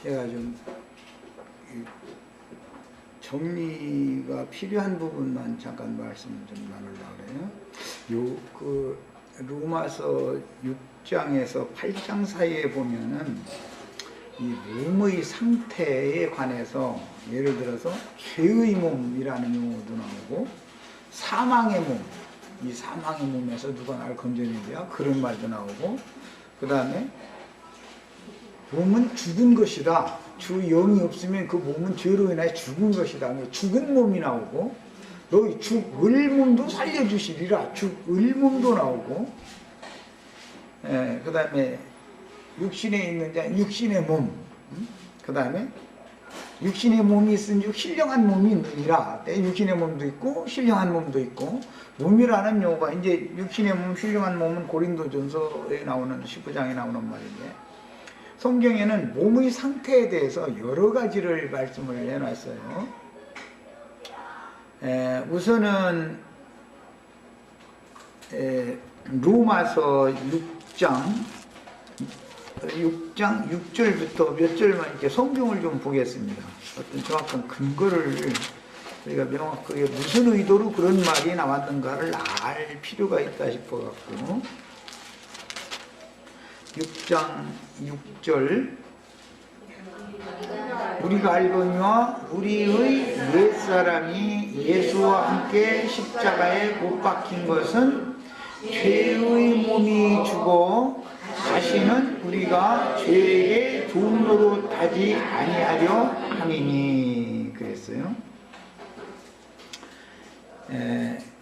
제가 좀 정리가 필요한 부분만 잠깐 말씀을 좀 나누려고 그래요. 로마서 6장에서 8장 사이에 보면은 이 몸의 상태에 관해서 예를 들어서 죄의 몸이라는 용어도 나오고 사망의 몸, 이 사망의 몸에서 누가 날 건져낸대요? 그런 말도 나오고, 그 다음에 몸은 죽은 것이다. 주 영이 없으면 그 몸은 죄로 인하여 죽은 것이다. 죽은 몸이 나오고, 너희 죽을 몸도 살려주시리라. 죽을 몸도 나오고, 그 다음에 육신에 있는 자, 육신의 몸, 그 다음에 육신의 몸이 있은즉 신령한 몸이 있느니라. 육신의 몸도 있고 신령한 몸도 있고, 몸이라는 용어가 이제 육신의 몸, 신령한 몸은 고린도전서에 나오는 19장에 나오는 말인데, 성경에는 몸의 상태에 대해서 여러 가지를 말씀을 해놨어요. 우선은 로마서 6장 6절부터 몇 절만 이렇게 성경을 좀 보겠습니다. 어떤 정확한 근거를 우리가 명확하게 무슨 의도로 그런 말이 나왔는가를 알 필요가 있다 싶어갖고, 6장 6절, 우리가 알거니와 우리의 옛사람이 예수와 함께 십자가에 못 박힌 것은 죄의 몸이 죽어 다시는 우리가 죄에게 좋은 노릇하지 아니하려 함이니 그랬어요.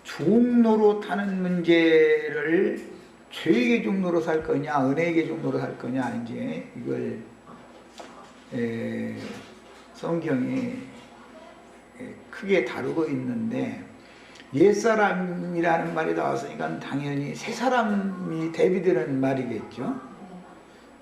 좋은 노릇하는 문제를 죄에게 좋은 노릇할 거냐, 은혜에게 좋은 노릇할 거냐, 이제 이걸 성경이 크게 다루고 있는데, 옛사람이라는 말이 나왔으니까 당연히 새사람이 대비되는 말이겠죠.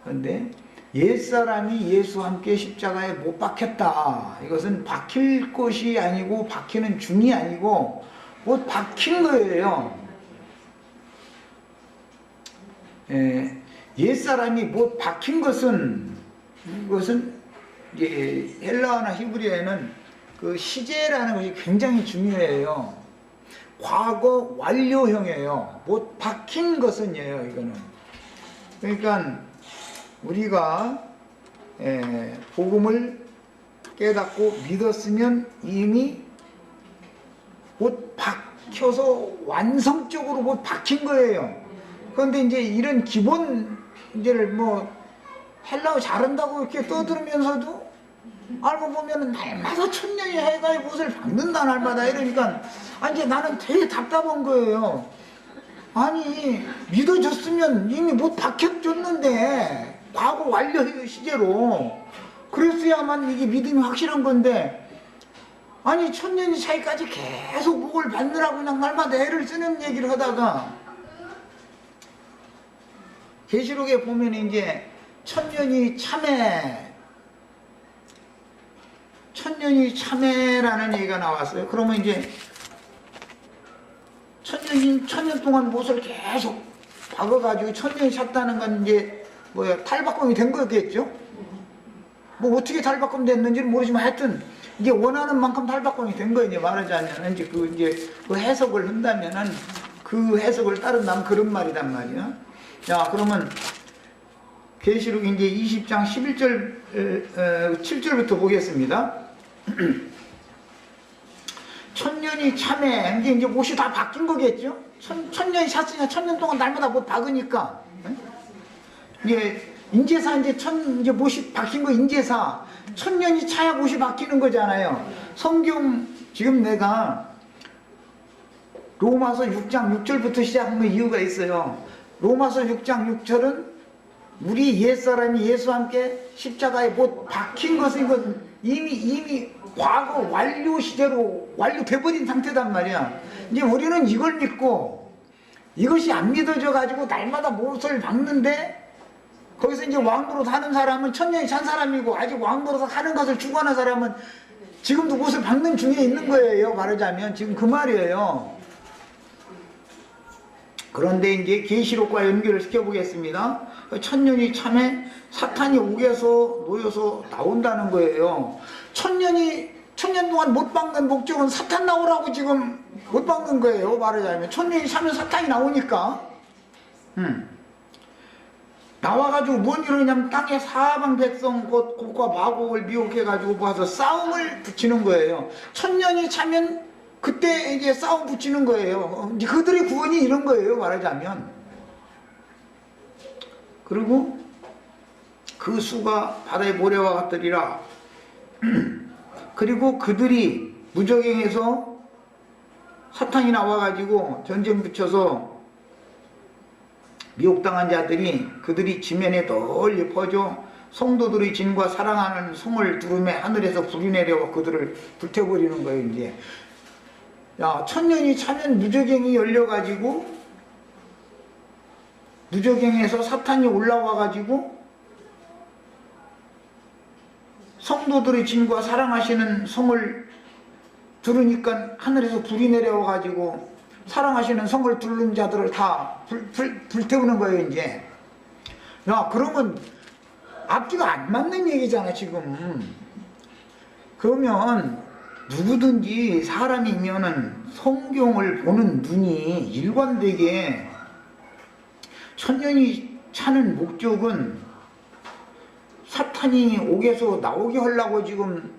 그런데 옛사람이 예수와 함께 십자가에 못 박혔다. 이것은 박힐 것이 아니고 박히는 중이 아니고 못 박힌 거예요. 옛사람이 못 박힌 것은, 이것은 이제 헬라어나 히브리어에는 그 시제라는 것이 굉장히 중요해요. 과거 완료형이에요. 못 박힌 것은이에요, 이거는. 그러니까 우리가 복음을 깨닫고 믿었으면 이미 못 박혀서 완성적으로 못 박힌 거예요. 그런데 이제 이런 기본 문제를 뭐 헬라어 잘한다고 이렇게 떠들으면서도 알고 보면은 날마다 천년이 해가지고 못을 박는다, 날마다 이러니까 이제 나는 되게 답답한 거예요. 아니 믿어줬으면 이미 못 박혀줬는데, 과거 완료 시제로 그랬어야만 이게 믿음이 확실한 건데, 아니 천년이 차이까지 계속 복을 받느라고 그냥 날마다 애를 쓰는 얘기를 하다가, 계시록에 보면 이제 천년이 참회라는 얘기가 나왔어요. 그러면 이제 천년 동안 못을 계속 박아가지고 천년이 찼다는 건 이제 탈바꿈이 된 거겠죠? 뭐 어떻게 탈바꿈 됐는지는 모르지만 하여튼 이제 원하는 만큼 탈바꿈이 된 거예요. 이제 말하자면 이제 그 해석을 한다면은 그 해석을 따른다면 그런 말이란 말이야. 자, 그러면 계시록 이제 20장 11절 7절부터 보겠습니다. 천년이 참해, 이제 못이 다 바뀐 거겠죠? 천년이 찼으니까 천년 동안 날마다 못 박으니까. 이제 인제사 이제 못이 박힌 거, 인제사. 천년이 차야 못이 바뀌는 거잖아요. 성경, 지금 내가 로마서 6장 6절부터 시작한 이유가 있어요. 로마서 6장 6절은 우리 옛사람이 예수와 함께 십자가에 못 박힌 것은 이건 이미 과거 완료 시제로 완료돼버린 상태단 말이야. 이제 우리는 이걸 믿고, 이것이 안 믿어져 가지고 날마다 못을 박는데, 거기서 이제 왕노릇 하는 사람은 천년이 찬 사람이고, 아직 왕노릇 하는 것을 주관한 사람은 지금도 못을 박는 중에 있는 거예요. 말하자면 지금 그 말이에요. 그런데 이제 계시록과 연결을 시켜보겠습니다. 천년이 참에 사탄이 옥에서 놓여서 나온다는 거예요. 천년 동안 못 박는 목적은 사탄 나오라고 지금 못 박는 거예요. 말하자면 천년이 차면 사탄이 나오니까. 나와가지고 뭔 일을 하냐면 땅의 사방 백성 곧 곡과 마곡을 미혹해가지고 모아서 싸움을 붙이는 거예요. 천년이 차면 그때 이제 싸움 붙이는 거예요. 이제 그들의 구원이 이런 거예요. 말하자면. 그리고 그 수가 바다의 모래와 같으리라. 그리고 그들이 무적행에서 사탄이 나와가지고 전쟁 붙여서 미혹당한 자들이 그들이 지면에 널리 퍼져 성도들의 진과 사랑하는 성을 두루매 하늘에서 불이 내려와 그들을 불태워버리는 거예요. 이제 야, 천년이 차면 무적행이 열려가지고 무적행에서 사탄이 올라와가지고 성도들의 진과 사랑하시는 성을 들으니까 하늘에서 불이 내려와가지고 사랑하시는 성을 두른 자들을 다 불태우는 거예요. 이제 야, 그러면 앞뒤가 안 맞는 얘기잖아 지금. 그러면 누구든지 사람이면은 성경을 보는 눈이 일관되게 천년이 차는 목적은 사탄이 옥에서 나오게 하려고 지금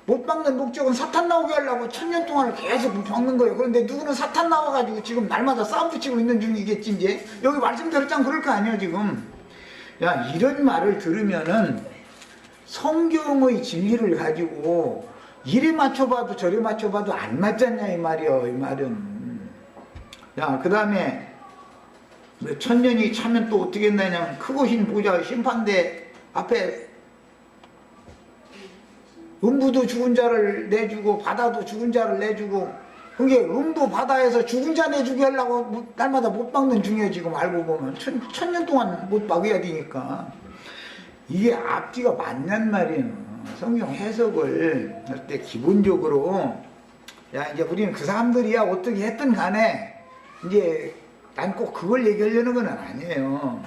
못 박는 목적은 사탄 나오게 하려고 천년 동안을 계속 박는 거예요. 그런데 누구는 사탄 나와가지고 지금 날마다 싸움 붙이고 있는 중이겠지. 이제 여기 말씀 들었잖아. 그럴 거 아니에요 지금. 야, 이런 말을 들으면은 성경의 진리를 가지고 이리 맞춰봐도 저리 맞춰봐도 안 맞잖냐 이 말이요. 이 말은. 야, 그 다음에 천년이 차면 또 어떻게 했냐면 크고 흰 보좌 심판대 앞에 음부도 죽은 자를 내주고 바다도 죽은 자를 내주고, 그게 음도 바다에서 죽은 자 내주게 하려고 날마다 못 박는 중이에요 지금. 알고 보면 천년 동안 못 박아야 되니까. 이게 앞뒤가 맞냔 말이에요. 성경 해석을 할 때 기본적으로 야, 이제 우리는 그 사람들이야 어떻게 했든 간에 이제 난 꼭 그걸 얘기하려는 건 아니에요.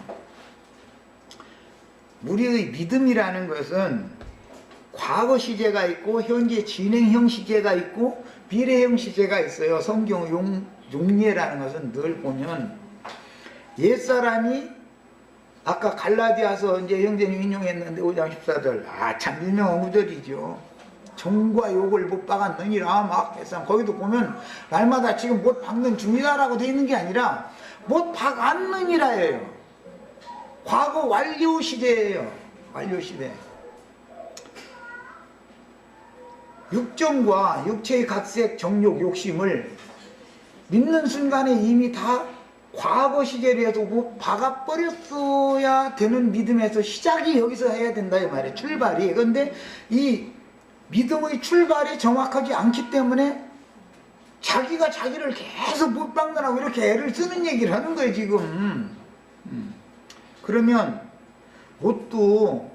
우리의 믿음이라는 것은 과거 시제가 있고 현재 진행형 시제가 있고 미래형 시제가 있어요. 성경 용례라는 것은 늘 보면 옛사람이 아까 갈라디아서 이제 형제님 인용했는데 5장 14절 참 유명한 구절이죠. 정과 욕을 못 박았느니라 막 했어. 거기도 보면 날마다 지금 못 박는 중이다라고 되어 있는 게 아니라 못 박았느니라예요. 과거 완료 시대예요. 완료 시대. 육정과 육체의 각색, 정욕, 욕심을 믿는 순간에 이미 다 과거 시제에도 못 박아버렸어야 되는 믿음에서 시작이 여기서 해야 된다 이 말이에요. 출발이. 그런데 이 믿음의 출발이 정확하지 않기 때문에 자기가 자기를 계속 못 박느라고 이렇게 애를 쓰는 얘기를 하는 거예요 지금. 그러면 뭣도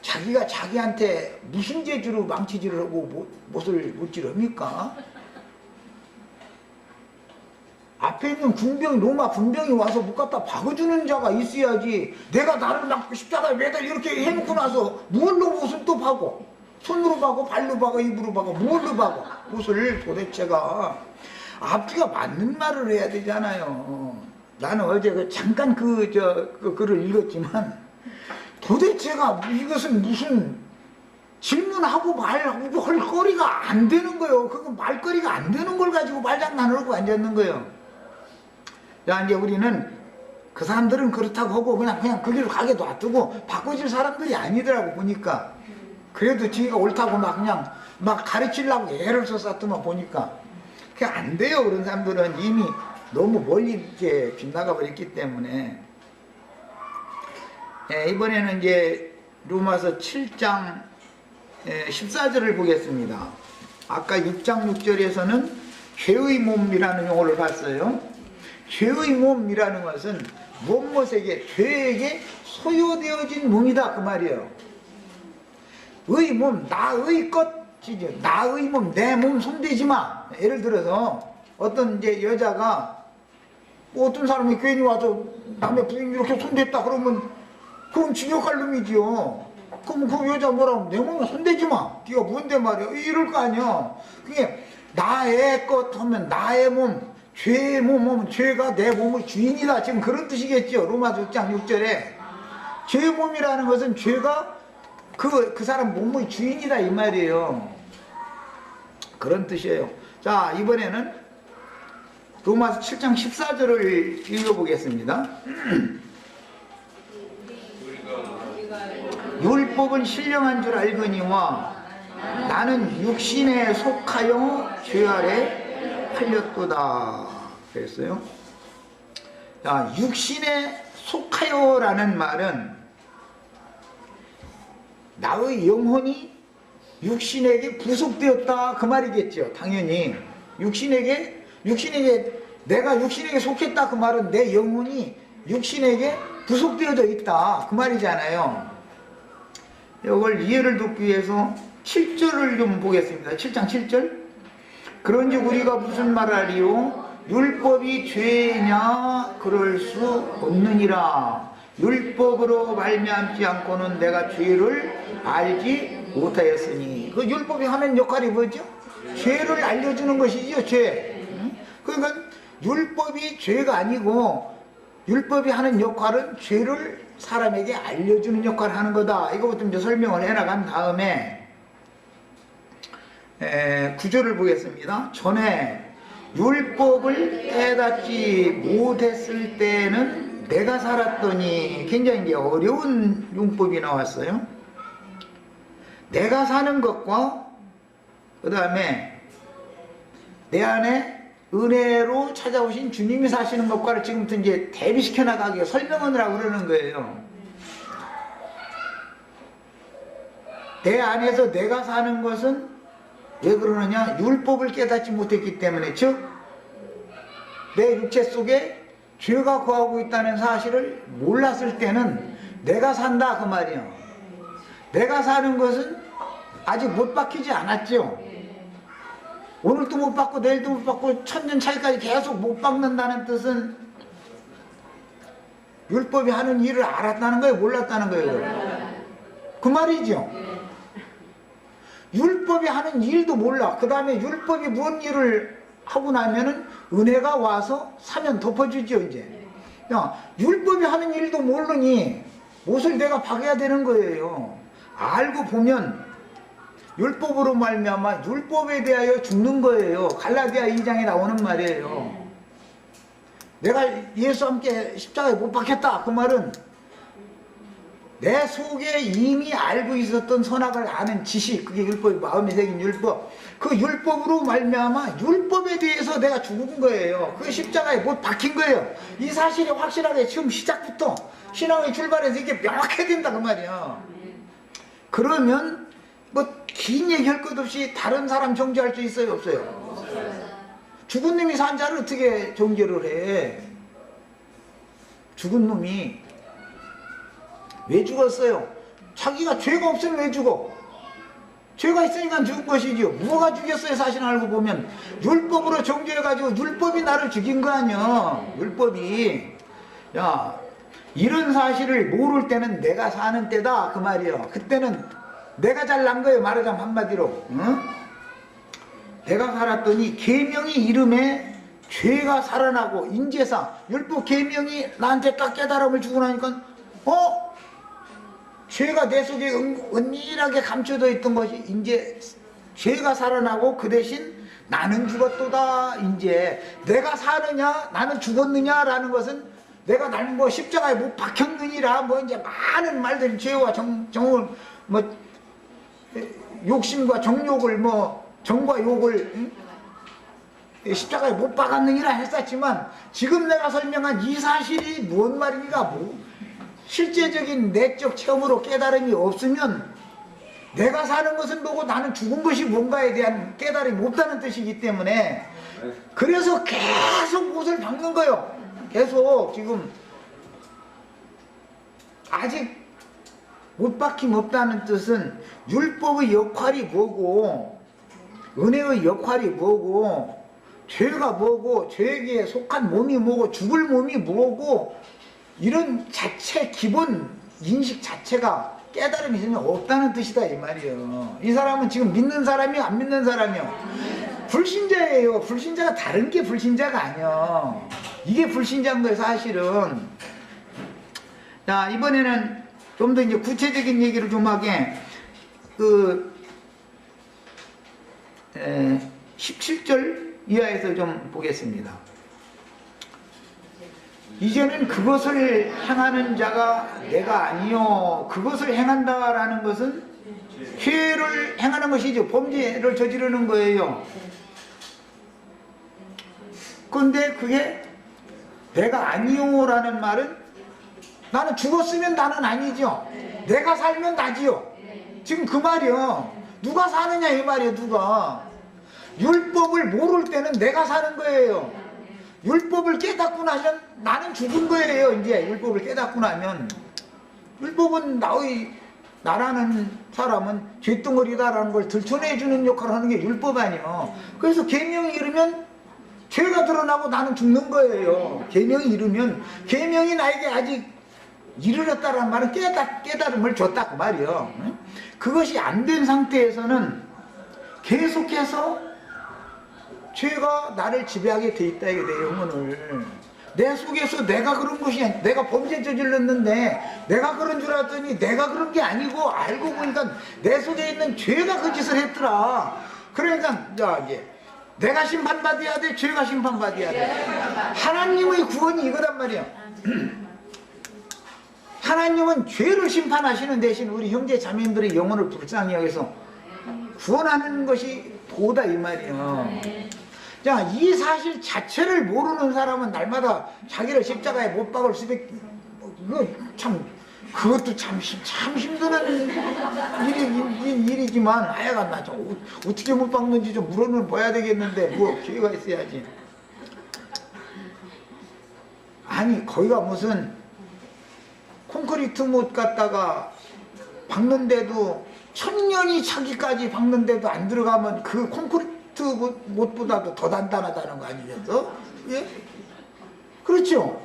자기가 자기한테 무슨 재주로 망치질을 하고 못을 못질합니까? 앞에 있는 군병이 로마 군병이 와서 못 갖다 박아주는 자가 있어야지. 내가 나를 막 십자가에 매달 이렇게 해놓고 나서 뭘로 못을 또 박어? 손으로 박어? 발로 박어? 입으로 박어? 뭘로 박어? 못을 도대체가 앞뒤가 맞는 말을 해야 되잖아요. 나는 어제 잠깐 그 글을 읽었지만 도대체가 이것은 무슨 질문하고 말하고 할 거리가 안 되는 거예요. 그거 말거리가 안 되는 걸 가지고 말장난을 하고 앉았는 거예요. 야, 이제 우리는 그 사람들은 그렇다고 하고 그냥 그 길을 가게 놔두고 바꿔줄 사람들이 아니더라고 보니까. 그래도 지가 옳다고 그냥 가르치려고 애를 썼더만 보니까 그게 안 돼요. 그런 사람들은 이미 너무 멀리 이렇게 빗나가 버렸기 때문에. 이번에는 이제 로마서 7장 14절을 보겠습니다. 아까 6장 6절에서는 죄의 몸이라는 용어를 봤어요. 죄의 몸이라는 것은 무엇에게 죄에게 소유되어진 몸이다 그 말이에요. 의 몸, 나의 것이죠. 나의 몸, 내 몸 손대지 마. 예를 들어서 어떤 이제 여자가 뭐 어떤 사람이 괜히 와서 남의 부인 이렇게 손댔다 그러면 그건 징역할 놈이지요. 그럼 그 여자 뭐라고 내 몸에 손대지 마. 네가 뭔데 말이야. 이럴 거 아니야. 그게 나의 것 하면 나의 몸, 죄의 몸은 죄가 내 몸의 주인이다. 지금 그런 뜻이겠죠. 로마서 6장 6절에 죄의 몸이라는 것은 죄가 그 사람 몸의 주인이다 이 말이에요. 그런 뜻이에요. 자, 이번에는 로마서 7장 14절을 읽어보겠습니다. 율법은 신령한 줄 알거니와 나는 육신에 속하여 죄 아래 팔렸도다 그랬어요. 자, 육신에 속하여 라는 말은 나의 영혼이 육신에게 부속되었다 그 말이겠죠. 당연히 육신에게 내가 육신에게 속했다 그 말은 내 영혼이 육신에게 부속되어져 있다 그 말이잖아요. 이걸 이해를 돕기 위해서 7절을 좀 보겠습니다. 7장 7절. 그런즉 우리가 무슨 말하리요? 율법이 죄냐? 그럴 수 없느니라. 율법으로 말미암지 않고는 내가 죄를 알지 못하였으니. 그 율법이 하는 역할이 뭐죠? 죄를 알려주는 것이죠. 죄. 그러니까 율법이 죄가 아니고 율법이 하는 역할은 죄를 사람에게 알려주는 역할을 하는 거다. 이거부터 이제 설명을 해나간 다음에 9절을 보겠습니다. 전에 율법을 깨닫지 못했을 때는 내가 살았더니 굉장히 이제 어려운 용법이 나왔어요. 내가 사는 것과 그 다음에 내 안에 은혜로 찾아오신 주님이 사시는 것과를 지금부터 이제 대비시켜 나가게 설명하느라고 그러는 거예요. 내 안에서 내가 사는 것은 왜 그러느냐? 율법을 깨닫지 못했기 때문에, 즉 내 육체 속에 죄가 거하고 있다는 사실을 몰랐을 때는 내가 산다 그 말이에요. 내가 사는 것은 아직 못 박히지 않았죠. 오늘도 못 받고 내일도 못 받고 천년 차이까지 계속 못 받는다는 뜻은 율법이 하는 일을 알았다는 거예요? 몰랐다는 거예요? 그 말이죠. 율법이 하는 일도 몰라. 그 다음에 율법이 무슨 일을 하고 나면은 은혜가 와서 사면 덮어주죠. 이제 야, 율법이 하는 일도 모르니 못을 내가 박아야 되는 거예요. 알고 보면 율법으로 말미암아 율법에 대하여 죽는 거예요. 갈라디아 2장에 나오는 말이에요. 내가 예수와 함께 십자가에 못 박혔다 그 말은 내 속에 이미 알고 있었던 선악을 아는 지식, 그게 율법이 마음에 새긴 율법, 그 율법으로 말미암아 율법에 대해서 내가 죽은 거예요. 그 십자가에 못 박힌 거예요. 이 사실이 확실하게 지금 시작부터 신앙의 출발에서 이게 명확해야 된다 그 말이야. 그러면 뭐 긴 얘기할 것 없이 다른 사람 정죄할 수 있어요? 없어요? 죽은 놈이 산 자를 어떻게 정죄를 해? 죽은 놈이 왜 죽었어요? 자기가 죄가 없으면 왜 죽어? 죄가 있으니까 죽은 것이지요. 뭐가 죽였어요? 사실 알고 보면 율법으로 정죄해가지고 율법이 나를 죽인 거 아니야. 율법이. 야, 이런 사실을 모를 때는 내가 사는 때다 그 말이에요. 그때는 내가 잘난 거예요. 말하자면 한마디로. 응? 내가 살았더니 계명이 이름에 죄가 살아나고 인제사 율법 계명이 나한테 딱 깨달음을 주고 나니까 죄가 내 속에 은밀하게 감춰져 있던 것이 이제 죄가 살아나고 그 대신 나는 죽었도다. 이제 내가 사느냐 나는 죽었느냐라는 것은 내가 날 뭐 십자가에 못 박혔느니라 뭐 이제 많은 말들이 죄와 정을 뭐 욕심과 정욕을 뭐 정과 욕을 십자가에 못 박았느니라 했었지만 지금 내가 설명한 이 사실이 뭔 말인가 뭐 실제적인 내적 체험으로 깨달음이 없으면 내가 사는 것은 뭐고 나는 죽은 것이 뭔가에 대한 깨달음이 없다는 뜻이기 때문에 그래서 계속 못을 박는 거예요. 계속 지금 아직 못 박힘 없다는 뜻은 율법의 역할이 뭐고 은혜의 역할이 뭐고 죄가 뭐고 죄에게 속한 몸이 뭐고 죽을 몸이 뭐고 이런 자체 기본 인식 자체가 깨달음이 전혀 없다는 뜻이다 이 말이에요. 이 사람은 지금 믿는 사람이요 안 믿는 사람이요? 불신자예요. 불신자가 다른 게 불신자가 아니야. 이게 불신자인 거예요 사실은. 자, 이번에는 좀 더 이제 구체적인 얘기를 좀 하게 17절 이하에서 좀 보겠습니다. 이제는 그것을 행하는 자가 내가 아니요 그것을 행한다라는 것은 죄를 행하는 것이죠. 범죄를 저지르는 거예요. 그런데 그게 내가 아니요라는 말은 나는 죽었으면 나는 아니죠. 내가 살면 나지요. 지금 그 말이요. 누가 사느냐 이 말이에요. 누가. 율법을 모를 때는 내가 사는 거예요. 율법을 깨닫고 나면 나는 죽은 거예요. 이제 율법을 깨닫고 나면. 율법은 나라는 사람은 죄덩어리다라는 걸 들춰내주는 역할을 하는 게 율법 아니에요. 그래서 계명이 이르면 죄가 드러나고 나는 죽는 거예요. 계명이 이르면 계명이 나에게 아직 이르렀다라는 말은 깨달음을 줬다 그 말이에요. 그것이 안 된 상태에서는 계속해서 죄가 나를 지배하게 돼 있다 이게 내 영혼을. 내 속에서 내가 그런 것이 아니야. 내가 범죄 저질렀는데 내가 그런 줄 알았더니 내가 그런 게 아니고 알고 보니까 내 속에 있는 죄가 그 짓을 했더라. 그러니까 이제 내가 심판받아야 돼, 죄가 심판받아야 돼. 하나님의 구원이 이거단 말이야. 하나님은 죄를 심판하시는 대신 우리 형제 자매님들의 영혼을 불쌍히 여기서 구원하는 것이 도다 이 말이에요. 자, 이 사실 자체를 모르는 사람은 날마다 자기를 십자가에 못 박을 수밖에. 그것도 참 힘드는 일이지만 하여간 나 좀 어떻게 못 박는지 좀 물어는 봐야 되겠는데 뭐 기회가 있어야지. 아니 거기가 무슨 콘크리트 못 갖다가 박는데도 1000년이 차기까지 박는데도 안 들어가면 그 콘크리트 못보다도 더 단단하다는 거 아니겠어? 예? 그렇죠?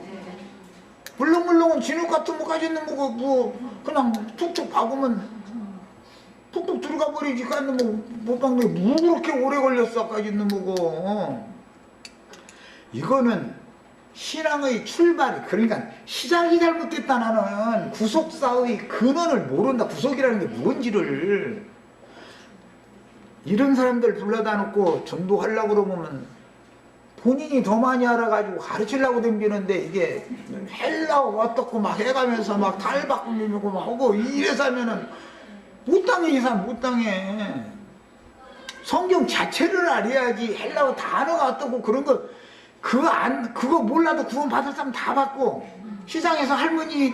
물렁물렁은 진흙 같은 거까지 있는 거고 뭐 그냥 툭툭 박으면 툭툭 들어가 버리지. 못 박는 게 뭐 그렇게 오래 걸렸어 까지 있는 거고. 이거는 신앙의 출발이, 그러니까 시작이 잘못됐다. 나는 구속사의 근원을 모른다. 구속이라는 게 뭔지를. 이런 사람들 불러다 놓고 전도하려고 그러면 본인이 더 많이 알아가지고 가르치려고 댕기는데 이게 헬라고 어떻고 막 해가면서 막 탈바꿈이고 막 하고 이래서 하면은 못 당해. 이 사람 못 당해. 성경 자체를 알아야지. 헬라어 단어가 어떻고 그런 거 그거 몰라도 구원 받을 사람 다 받고, 시장에서 할머니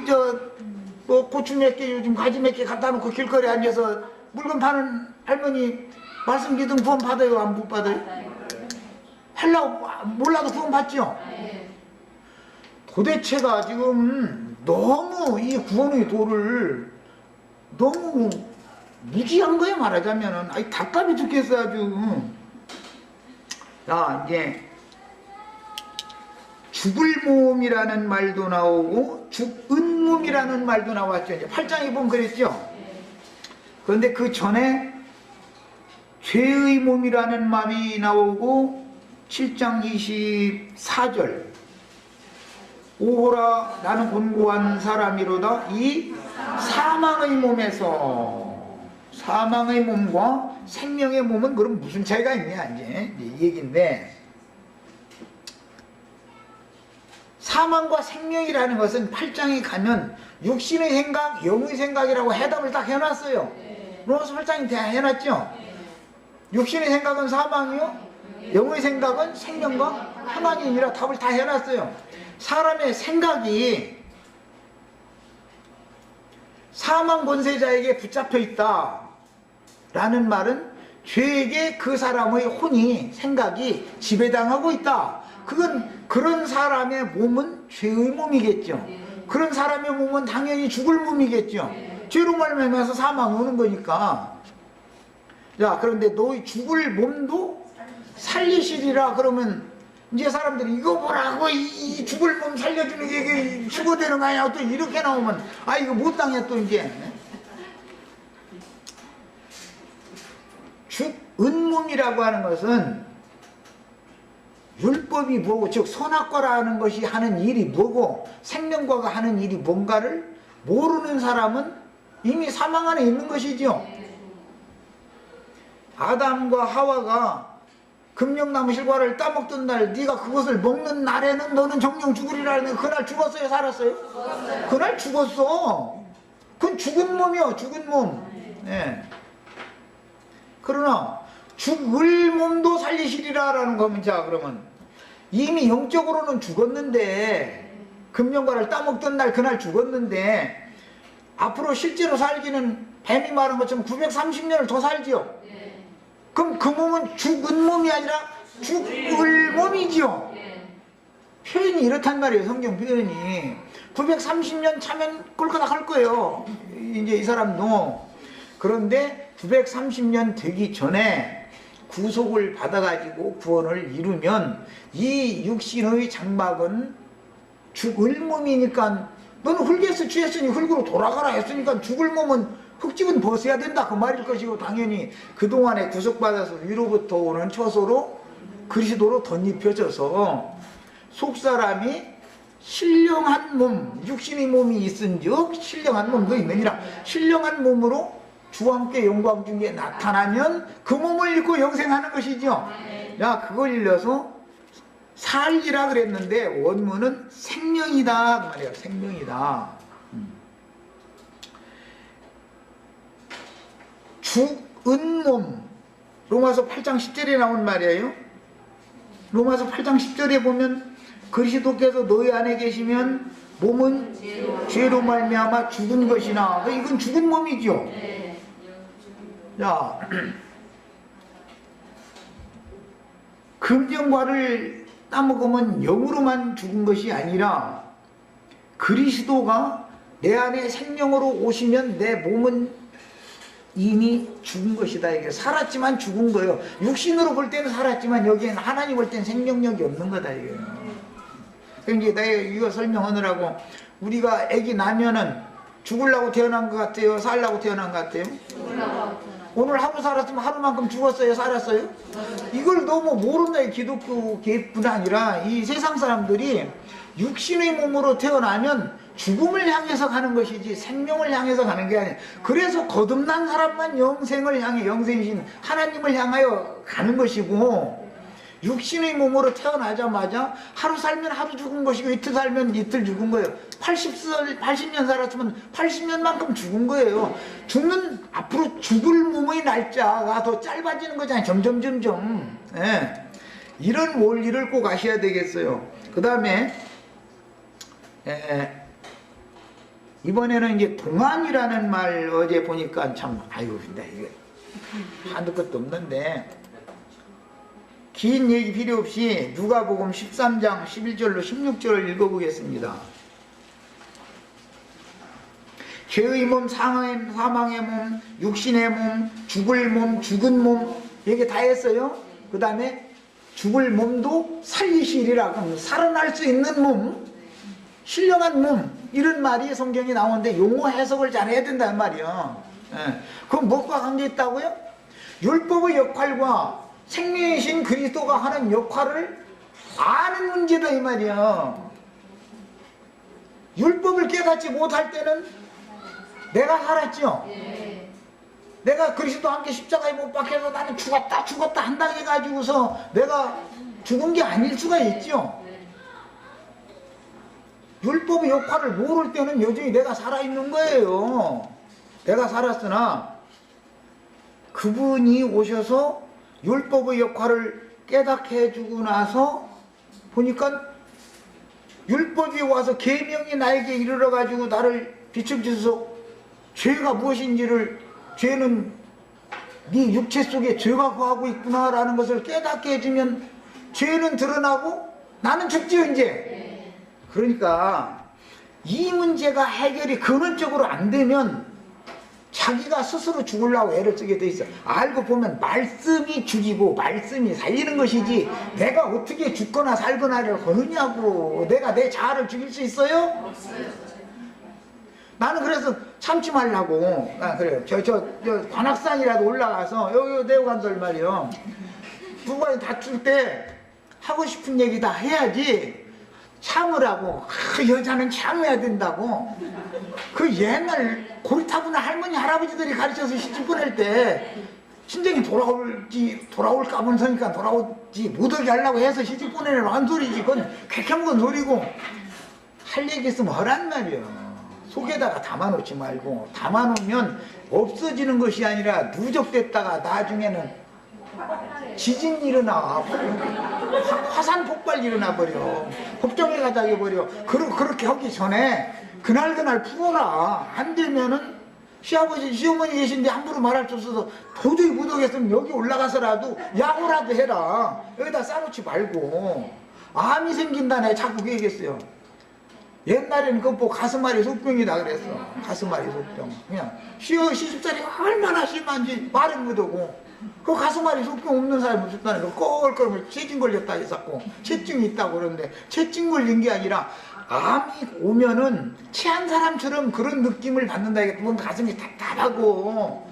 뭐 고추 몇 개 요즘 가지 몇 개 갖다 놓고 길거리에 앉아서 물건 파는 할머니 말씀 믿음 구원 받아요 안 못 받아요? 헬라어 몰라도 구원 받죠? 도대체가 지금 너무 이 구원의 도를 너무 무지한 거예요 말하자면은. 아이 답답해 죽겠어 아주. 자, 이제 죽을 몸이라는 말도 나오고 죽은 몸이라는 말도 나왔죠. 이제 8장에 보면 그랬죠. 그런데 그 전에 죄의 몸이라는 말이 나오고 7장 24절 오호라 나는 곤고한 사람이로다. 이 사망의 몸에서, 사망의 몸과 생명의 몸은 그럼 무슨 차이가 있냐 이제 이 얘기인데, 사망과 생명이라는 것은 8장에 가면 육신의 생각, 영의 생각이라고 해답을 딱 해놨어요. 로마서 8장에 다 해놨죠. 육신의 생각은 사망이요, 영의 생각은 생명과 하나님이라 답을 다 해놨어요. 사람의 생각이 사망 권세자에게 붙잡혀 있다 라는 말은 죄에게 그 사람의 혼이, 생각이 지배당하고 있다. 그런 사람의 몸은 죄의 몸이겠죠. 그런 사람의 몸은 당연히 죽을 몸이겠죠. 죄로 말미암아서 사망이 오는 거니까. 자, 그런데 너희 죽을 몸도 살리시리라 그러면 이제 사람들이 이거 보라고 이 죽을 몸 살려주는 게 이게 죽어되는 거 아니야. 또 이렇게 나오면 아 이거 못 당해 또 이제. 죽은몸이라고 하는 것은 율법이 뭐고 즉 선악과라는 것이 하는 일이 뭐고 생명과가 하는 일이 뭔가를 모르는 사람은 이미 사망 안에 있는 것이죠. 아담과 하와가 금령나무 실과를 따먹던 날 네가 그것을 먹는 날에는 너는 정령 죽으리라는 그날 죽었어요 살았어요? 죽었어요. 그날 죽었어. 그건 죽은 몸이요 죽은 몸. 네. 그러나 죽을 몸도 살리시리라라는 거면 자 그러면 이미 영적으로는 죽었는데 금령과를 따먹던 날 그날 죽었는데 앞으로 실제로 살기는 뱀이 말한 것처럼 930년을 더 살지요. 그럼 그 몸은 죽은 몸이 아니라 죽을 몸이지요. 표현이 이렇단 말이에요. 성경 표현이 930년 차면 꼴까닥 할 거예요 이제 이 사람도. 그런데 930년 되기 전에 구속을 받아가지고 구원을 이루면 이 육신의 장막은 죽을 몸이니까 너는 흙에서 취했으니 흙으로 돌아가라 했으니까 죽을 몸은 흙집은 벗어야 된다 그 말일 것이고 당연히 그동안에 구속받아서 위로부터 오는 처소로 그리스도로 덧입혀져서 속사람이 신령한 몸 육신의 몸이 있은즉 신령한 몸도 있느니라 신령한 몸으로 주와 함께 영광 중에 나타나면 그 몸을 입고 영생하는 것이죠. 야 그걸 일러서 살기라 그랬는데 원문은 생명이다 그 말이에요. 생명이다. 죽은 몸 로마서 8장 10절에 나온 말이에요. 로마서 8장 10절에 보면 그리스도께서 너희 안에 계시면 몸은 죄로 말미암아 죽은 것이나 이건 죽은 몸이죠. 자 금령과를 따먹으면 영으로만 죽은 것이 아니라 그리스도가 내 안에 생명으로 오시면 내 몸은 이미 죽은 것이다. 이게 살았지만 죽은 거예요. 육신으로 볼 때는 살았지만 여기에는 하나님 볼 때는 생명력이 없는 거다 이게. 그러니까 내가 이거 설명하느라고 우리가 아기 나면은 죽으려고 태어난 것 같아요? 살려고 태어난 것 같아요? 오늘 하루 살았으면 하루만큼 죽었어요? 살았어요? 이걸 너무 모른다. 이 기독교계뿐 아니라 이 세상 사람들이 육신의 몸으로 태어나면 죽음을 향해서 가는 것이지 생명을 향해서 가는 게 아니에요. 그래서 거듭난 사람만 영생을 향해 영생이신 하나님을 향하여 가는 것이고 육신의 몸으로 태어나자마자 하루 살면 하루 죽은 것이고 이틀 살면 이틀 죽은 거예요. 80년 살았으면 80년만큼 죽은 거예요. 죽는 앞으로 죽을 몸의 날짜가 더 짧아지는 거잖아요. 점점. 예. 이런 원리를 꼭 아셔야 되겠어요. 그 다음에 이번에는 이제 동안이라는 말 어제 보니까 참 아유 근데 이게 한두 것도 없는데 긴 얘기 필요 없이 누가복음 13장 11절로 16절을 읽어보겠습니다. 죄의 몸, 사망의 몸, 육신의 몸, 죽을 몸, 죽은 몸 얘기 다 했어요. 그 다음에 죽을 몸도 살리시리라. 그럼 살아날 수 있는 몸, 신령한 몸 이런 말이 성경에 나오는데 용어 해석을 잘 해야 된다는 말이에요. 그럼 뭐가 관계 있다고요? 율법의 역할과 생명이신 그리스도가 하는 역할을 아는 문제다 이 말이야. 율법을 깨닫지 못할 때는 내가 살았죠. 내가 그리스도와 함께 십자가에 못 박혀서 나는 죽었다 한다 해가지고서 내가 죽은 게 아닐 수가 있죠. 율법의 역할을 모를 때는 여전히 내가 살아있는 거예요. 내가 살았으나 그분이 오셔서 율법의 역할을 깨닫게 해주고 나서 보니까 율법이 와서 계명이 나에게 이르러가지고 나를 비춰주셔서 죄가 무엇인지를 죄는 네 육체 속에 죄가 거하고 있구나 라는 것을 깨닫게 해주면 죄는 드러나고 나는 죽지요 이제. 그러니까 이 문제가 해결이 근원적으로 안 되면 자기가 스스로 죽으려고 애를 쓰게 돼 있어. 알고 보면 말씀이 죽이고 말씀이 살리는 것이지 내가 어떻게 죽거나 살거나를 하느냐고. 내가 내 자아를 죽일 수 있어요? 나는 그래서 참지 말라고. 그래요. 저 관악산이라도 올라가서 여기 내려간들 말이요. 누가 다툴 때 하고 싶은 얘기 다 해야지 참으라고. 여자는 참아야 된다고. 그 옛날 고리타분한 할머니 할아버지들이 가르쳐서 시집 보낼 때 친정이 돌아올까 하면서니까 돌아오지 못하게 하려고 해서 시집 보내려고 한 소리지. 그건 쾌쾌먹은 소리고. 할 얘기 있으면 하란 말이야. 속에다가 담아놓지 말고. 담아놓으면 없어지는 것이 아니라 누적됐다가 나중에는 지진 일어나, 화산 폭발 일어나 버려, 법정에 가다 해버려. 그렇게 하기 전에 그날 풀어라. 안 되면은 시아버지 시어머니 계신데 함부로 말할 수 없어서 도저히 못하겠으면 여기 올라가서라도 야호라도 해라. 여기다 싸놓지 말고. 암이 생긴다네 자꾸 그 얘기했어요. 옛날에는 그거 보고 가슴앓이 속병이다 그랬어. 가슴앓이 속병. 그냥 시집살이가 얼마나 심한지 말은 못하고. 그 가슴앓이 속병 없는 사람이 없었다는 거. 껄껄 체증 걸렸다 했었고 체증이 있다고 그러는데 체증 걸린 게 아니라 암이 오면은 체한 사람처럼 그런 느낌을 받는다. 이게 보면 가슴이 답답하고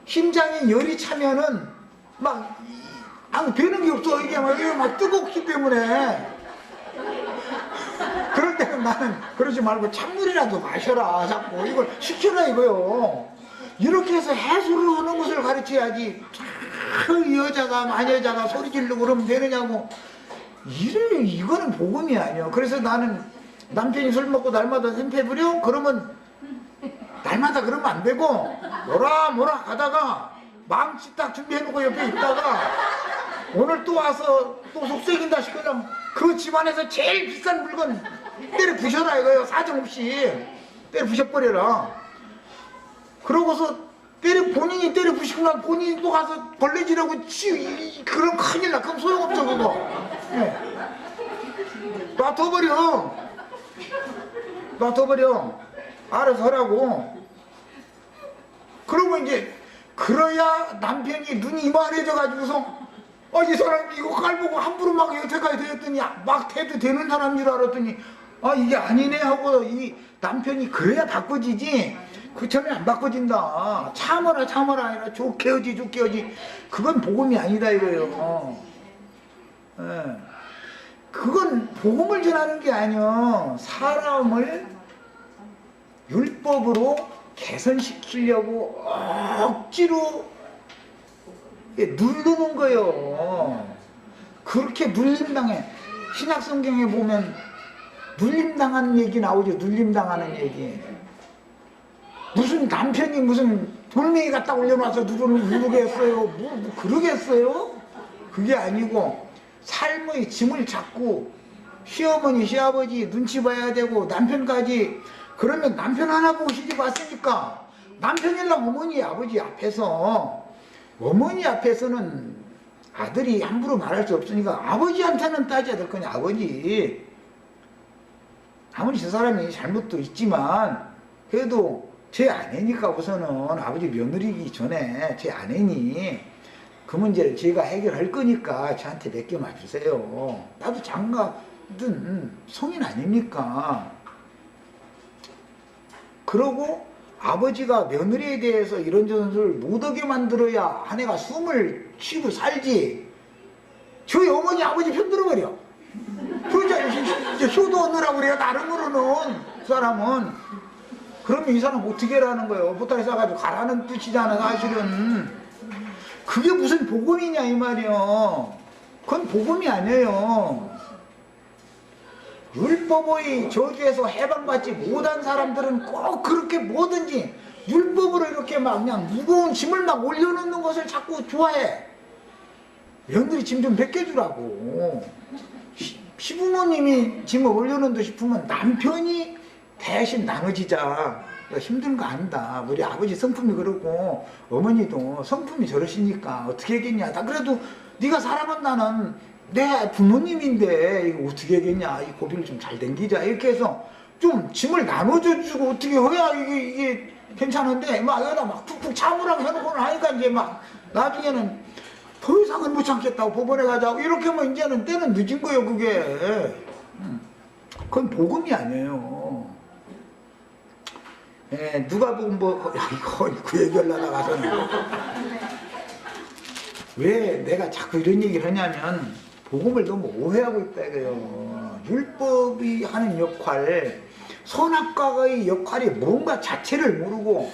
심장에 열이 차면은 막 되는 게 없어. 이게 막 뜨겁기 때문에. 그럴 때는 나는 그러지 말고 찬물이라도 마셔라. 자꾸 이걸 시켜라 이거요. 이렇게 해서 해소를 하는 것을 가르쳐야지. 그 여자가 마녀자가 소리 지르고 그러면 되느냐고. 이거는 복음이 아니야. 그래서 나는 남편이 술 먹고 날마다 샘패 부려? 그러면 날마다 그러면 안 되고 뭐라 가다가 망치 딱 준비해놓고 옆에 있다가 오늘 또 와서 또 속썩인다 싶으면 그 집안에서 제일 비싼 물건 때려 부셔라 이거요. 사정없이 때려 부셔버려라. 그러고서 본인이 때려 부시고 나면 본인이 또 가서 벌레질하고 그럼 큰일 나. 그럼 소용없죠 그거. 네. 놔둬버려. 알아서 하라고. 그러면 이제 그래야 남편이 눈이 이만해져가지고서 이 사람 이거 깔보고 함부로 막 여태까지 되었더니 막 해도 되는 사람인 줄 알았더니 이게 아니네 하고 이 남편이 그래야 바꿔지지. 그 처음에 안 바꿔진다. 참아라 아니라 좋게 하지. 그건 복음이 아니다 이거예요. 예. 그건 복음을 전하는 게 아니야. 사람을 율법으로 개선시키려고 억지로 누르는 거예요. 그렇게 눌림당해. 신약성경에 보면 눌림당하는 얘기 나오죠. 눌림당하는 얘기. 무슨 남편이 무슨 돌멩이 갖다 올려놔서 누르겠어요? 뭐 그러겠어요? 그게 아니고 삶의 짐을 잡고 시어머니 시아버지 눈치 봐야 되고 남편까지. 그러면 남편 하나 보고 시집 왔으니까 남편이랑 어머니 아버지 앞에서, 어머니 앞에서는 아들이 함부로 말할 수 없으니까 아버지한테는 따져야 될 거냐. 아무리 저 사람이 잘못도 있지만 그래도 제 아내니까 우선은 아버지 며느리기 전에 제 아내니 그 문제를 제가 해결할 거니까 저한테 맡겨놔 주세요. 나도 장가든 성인 아닙니까? 그러고 아버지가 며느리에 대해서 이런저런 소리를 못하게 만들어야 아내가 숨을 쉬고 살지. 저희 어머니 아버지 편들어버려. 효도 얻느라고 그래요. 다름으로는 그 사람은. 그러면 이 사람 어떻게 하라는 거예요? 보따리 싸가지고 가라는 뜻이잖아 사실은. 그게 무슨 복음이냐 이 말이요. 그건 복음이 아니에요. 율법의 저주에서 해방받지 못한 사람들은 꼭 그렇게 뭐든지 율법으로 이렇게 막 그냥 무거운 짐을 막 올려놓는 것을 자꾸 좋아해. 며느리 짐 좀 벗겨주라고. 시부모님이 짐을 올려놓는다 싶으면 남편이 대신 나눠지자. 힘든 거 아니다. 우리 아버지 성품이 그렇고 어머니도 성품이 저러시니까 어떻게 하겠냐. 다 그래도 네가 사랑한다는 내 부모님인데 이거 어떻게 하겠냐. 이 고비를 좀 잘 댕기자. 이렇게 해서 좀 짐을 나눠줘 주고 어떻게 해야 이게 괜찮은데 막 여기다 막 툭툭 참으라고 해놓고 하니까 이제 막 나중에는 더 이상은 못 참겠다고 법원에 가자고 이렇게 하면 이제는 때는 늦은 거예요 그게. 그건 복음이 아니에요. 예, 누가 보면 뭐 이거 그 얘기하려다 가서는 왜 내가 자꾸 이런 얘기를 하냐면 복음을 너무 오해하고 있다 이거예요. 율법이 하는 역할, 선악과의 역할이 뭔가 자체를 모르고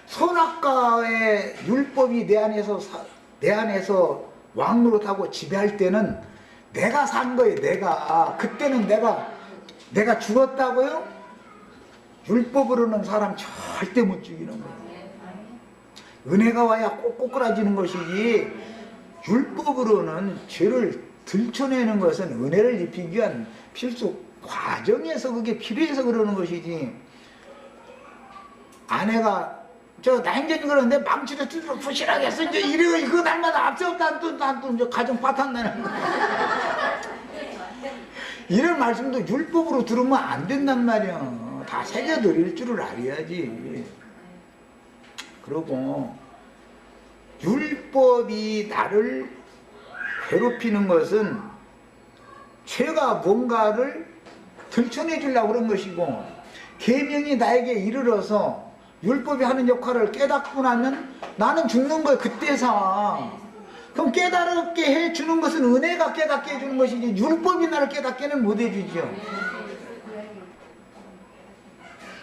선악과의 율법이 내 안에서 왕노릇하고 지배할 때는 내가 산 거예요. 그때는 내가 죽었다고요? 율법으로는 사람 절대 못 죽이는 거예요. 은혜가 와야 꼭 꼬꾸라지는 것이지 율법으로는 죄를 들춰내는 것은 은혜를 입히기 위한 필수 과정에서 그게 필요해서 그러는 것이지. 아내가 저 나인전이 그러는데 망치도 뚜드러 부실하게 했어 이제 이거 날마다 앞서 난또 이제 가정 파탄 나는 이런 말씀도 율법으로 들으면 안 된단 말이야. 다 새겨드릴 줄을 알아야지. 그리고 율법이 나를 괴롭히는 것은 죄가 뭔가를 들춰내 주려고 그런 것이고, 계명이 나에게 이르러서 율법이 하는 역할을 깨닫고 나면 나는 죽는 거예요. 그때서. 그럼 깨달게 해주는 것은 은혜가 깨닫게 해주는 것이지 율법이 나를 깨닫게는 못 해주죠.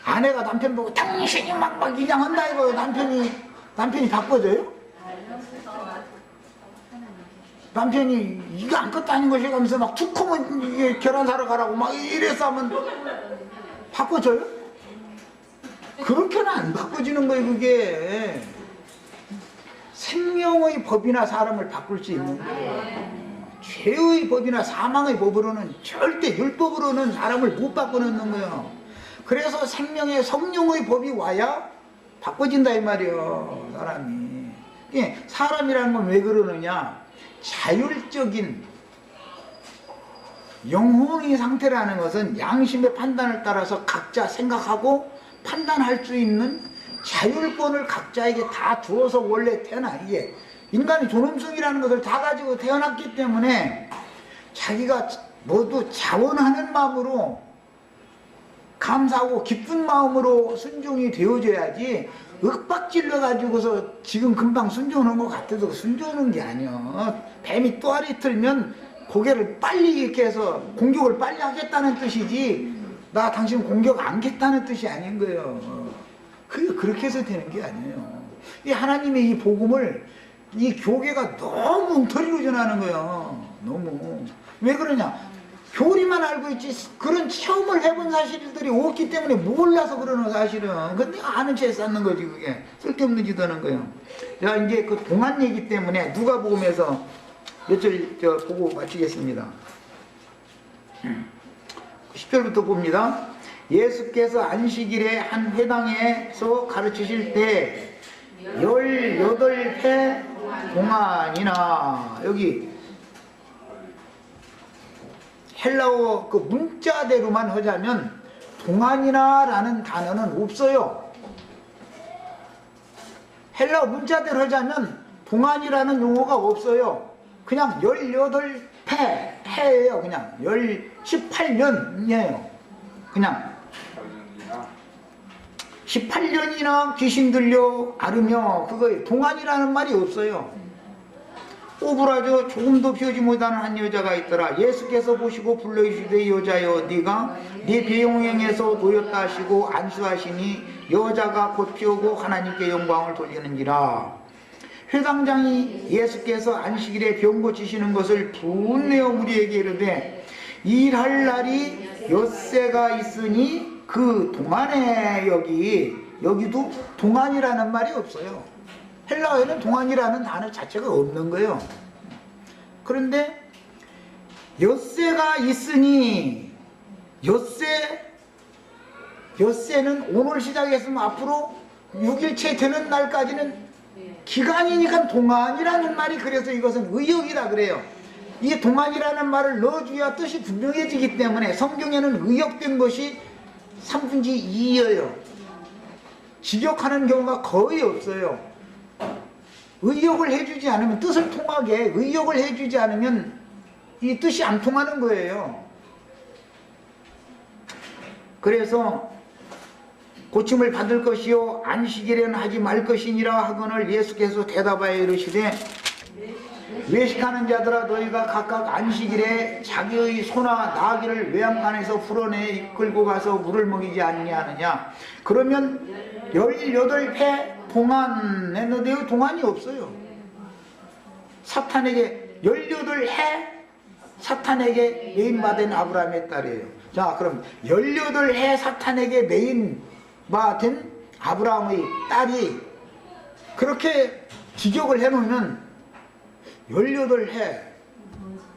아내가 남편 보고 당신이 막 이장한다 이거 남편이 바꿔줘요? 남편이 이거 아무것도 아닌 것이 하면서 막 툭 하면 이게 계란 사러 가라고 막 이래서 하면 바꿔줘요? 그렇게는 안 바꿔지는 거예요. 그게 생명의 법이나 사람을 바꿀 수 있는 거예요. 죄의 법이나 사망의 법으로는 절대 율법으로는 사람을 못 바꿔놓는 거예요. 그래서 생명의 성령의 법이 와야 바꿔진다 이 말이에요. 사람이. 사람이라는 건 왜 그러느냐, 자율적인 영혼의 상태라는 것은 양심의 판단을 따라서 각자 생각하고 판단할 수 있는 자율권을 각자에게 다 주어서 원래 태어나. 이게 인간이 존엄성이라는 것을 다 가지고 태어났기 때문에 자기가 모두 자원하는 마음으로 감사하고 기쁜 마음으로 순종이 되어져야지, 윽박질러 가지고서 지금 금방 순종하는 것 같아도 순종하는 게 아니야. 뱀이 또아리 틀면 고개를 빨리 이렇게 해서 공격을 빨리 하겠다는 뜻이지, 나 당신 공격 안 하겠다는 뜻이 아닌 거예요. 그렇게 해서 되는 게 아니에요. 이 하나님의 이 복음을 이 교계가 너무 엉터리로 전하는 거예요. 너무. 왜 그러냐, 교리만 알고 있지 그런 체험을 해본 사실들이 없기 때문에 몰라서 그러는, 사실은. 근데 아는 채 쌓는 거지. 그게 쓸데없는 짓 하는 거예요. 자, 이제 그 동안 얘기 때문에 누가복음에서 몇 절 보고 마치겠습니다. 10절부터 봅니다. 예수께서 안식일에 한 회당에서 가르치실 때 18회 동안이나, 여기 헬라어 그 문자대로만 하자면 동안이나 라는 단어는 없어요. 헬라어 문자대로 하자면 동안이라는 용어가 없어요. 그냥 18회예요. 그냥 18년이에요. 그냥 18년이나 귀신 들려 앓으며, 그거 동안이라는 말이 없어요. 오브라져 조금도 피우지 못하는 한 여자가 있더라. 예수께서 보시고 불러이시되, 여자여 네가 네 배용행에서 놓였다 하시고 안수하시니 여자가 곧 피우고 하나님께 영광을 돌리는지라. 회당장이 예수께서 안식일에 병 고치시는 것을 분내어 우리에게 이르되, 일할 날이 엿새가 있으니 그 동안에, 여기도 동안이라는 말이 없어요. 헬라어에는 동안이라는 단어 자체가 없는 거예요. 그런데 엿새가 있으니, 엿새는 오늘 시작했으면 앞으로 6일째 되는 날까지는 기간이니까 동안이라는 말이, 그래서 이것은 의역이라 그래요. 이 동안이라는 말을 넣어줘야 뜻이 분명해지기 때문에 성경에는 의역된 것이 3분의 2예요. 직역하는 경우가 거의 없어요. 의역을 해주지 않으면, 뜻을 통하게 의역을 해주지 않으면 이 뜻이 안 통하는 거예요. 그래서 고침을 받을 것이요 안식일에는 하지 말 것이니라 하거늘 예수께서 대답하여 이르시되 외식하는 자들아 너희가 각각 안식일에 자기의 소나 나귀를 외양간에서 풀어내 이끌고 가서 물을 먹이지 않냐느냐. 그러면 18회 동안했는데 동안이 없어요. 사탄에게 18해 사탄에게 매인받은 아브라함의 딸이에요. 자, 그럼 18해 사탄에게 매인받은 아브라함의 딸이 그렇게 직역을 해놓으면 18해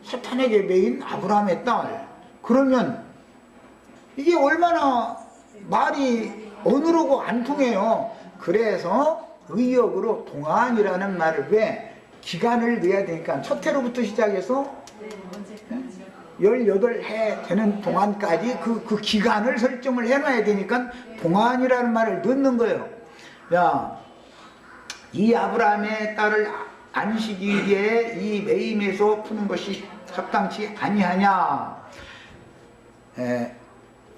사탄에게 매인 아브라함의 딸, 그러면 이게 얼마나 말이 어느러고 안 통해요. 그래서 의역으로 동안이라는 말을 왜 기간을 넣어야 되니까 첫 해로부터 시작해서 18해 되는 동안까지 그 기간을 설정을 해놔야 되니까 동안이라는 말을 넣는 거예요. 야, 이 아브라함의 딸을 안식일에 이 매임에서 푸는 것이 합당치 아니하냐.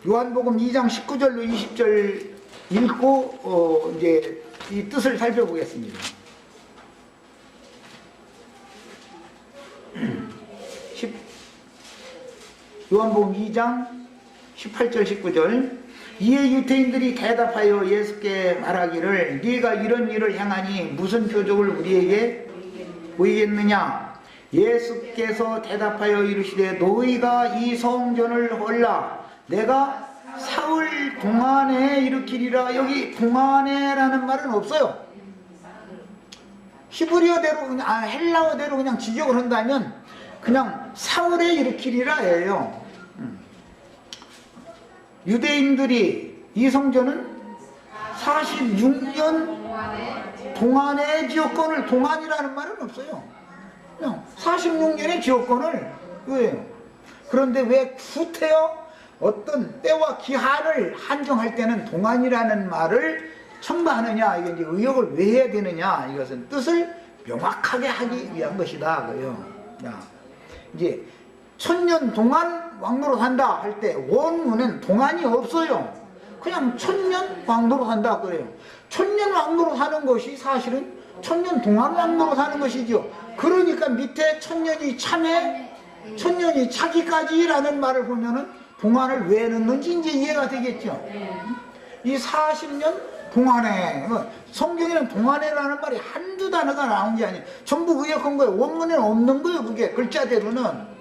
요한복음 2장 19절로 20절 읽고 이제 이 뜻을 살펴보겠습니다. 요한복음 2장 18절 19절 이에 유대인들이 대답하여 예수께 말하기를 네가 이런 일을 행하니 무슨 표적을 우리에게 보이겠느냐. 예수께서 대답하여 이르시되 너희가 이 성전을 헐라 내가 사흘 동안에 일으키리라. 여기 동안에라는 말은 없어요. 히브리어대로 그냥 헬라어대로 그냥 직역을 한다면 그냥 사흘에 일으키리라 해요. 유대인들이 이 성전은 46년 동안의 지역권을, 동안이라는 말은 없어요. 그냥 46년의 지역권을, 왜요? 그런데 왜 구태여 어떤 때와 기한을 한정할 때는 동안이라는 말을 첨가하느냐, 이게 이제 의역을 왜 해야 되느냐, 이것은 뜻을 명확하게 하기 위한 것이다. 그래요. 이제 1000년 동안 왕노릇 한다 할 때 원문은 동안이 없어요. 그냥 1000년 왕노릇 한다 그래요. 1000년 왕노릇 하는 것이 사실은 1000년 동안 왕노릇 하는 것이죠. 그러니까 밑에 1000년이 참에 1000년이 차기까지라는 말을 보면은 동안을 왜 넣는지 이제 이해가 되겠죠. 이 40년 동안에, 성경에는 동안에라는 말이 한두 단어가 나온 게 아니에요. 전부 의역한 거예요. 원문에는 없는 거예요. 그게 글자대로는.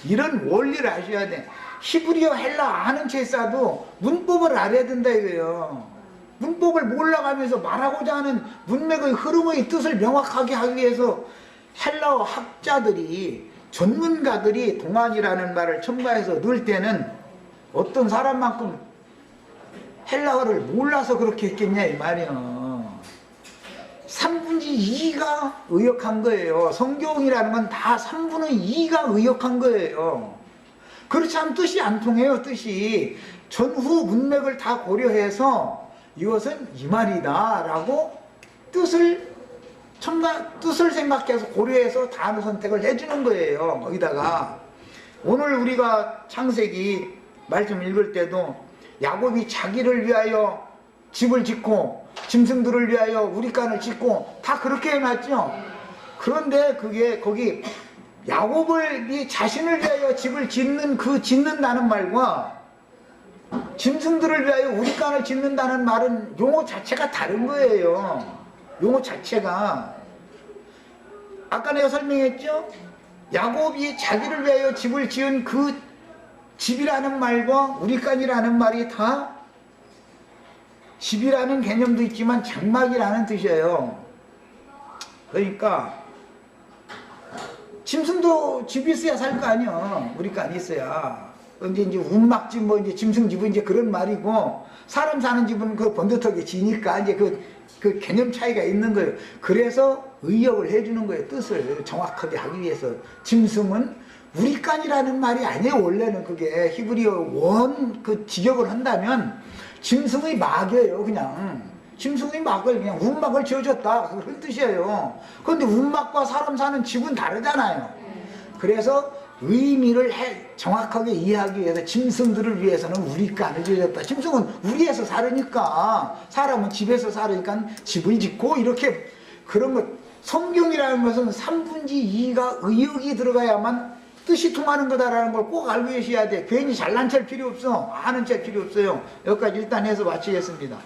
이런 원리를 아셔야 돼. 히브리어 헬라 아는 채 있어도 문법을 알아야 된다 이거예요. 문법을 몰라가면서 말하고자 하는 문맥의 흐름의 뜻을 명확하게 하기 위해서 헬라어 학자들이, 전문가들이 동안이라는 말을 첨가해서 넣을 때는 어떤 사람만큼 헬라어를 몰라서 그렇게 했겠냐 이 말이에요. 3분의 2가 의역한 거예요. 성경이라는 건 다 3분의 2가 의역한 거예요. 그렇지 않으면 뜻이 안 통해요. 뜻이 전후 문맥을 다 고려해서 이것은 이 말이다 라고 뜻을 생각해서 고려해서 단어 선택을 해주는 거예요. 거기다가 오늘 우리가 창세기 말씀 읽을 때도 야곱이 자기를 위하여 집을 짓고 짐승들을 위하여 우리간을 짓고 다 그렇게 해놨죠. 그런데 그게 거기 야곱을 자신을 위하여 집을 짓는 그 짓는다는 말과 짐승들을 위하여 우리간을 짓는다는 말은 용어 자체가 다른 거예요. 용어 자체가. 아까 내가 설명했죠. 야곱이 자기를 위하여 집을 지은 그 집이라는 말과 우리간이라는 말이 다 집이라는 개념도 있지만 장막이라는 뜻이에요. 그러니까 짐승도 집이 있어야 살 거 아니야. 우리간 있어야. 이제 운막집 뭐 이제 짐승집은 이제 그런 말이고, 사람 사는 집은 그 번듯하게 지니까 이제 그 개념 차이가 있는 거예요. 그래서 의역을 해주는 거예요. 뜻을 정확하게 하기 위해서. 짐승은 우리간이라는 말이 아니에요. 원래는 그게 히브리어 원 그 직역을 한다면 짐승의 막이에요. 그냥 짐승의 막을 그냥 운막을 지어줬다 그런 뜻이에요. 그런데 운막과 사람 사는 집은 다르잖아요. 그래서 의미를 정확하게 이해하기 위해서 짐승들을 위해서는 우리간을 지어줬다. 짐승은 우리에서 살으니까, 사람은 집에서 살으니까 집을 짓고 이렇게 그런 것. 성경이라는 것은 3분의 2가 의역이 들어가야만 뜻이 통하는 거다라는 걸 꼭 알고 계셔야 돼. 괜히 잘난 척 필요 없어. 아는 척 필요 없어요. 여기까지 일단 해서 마치겠습니다.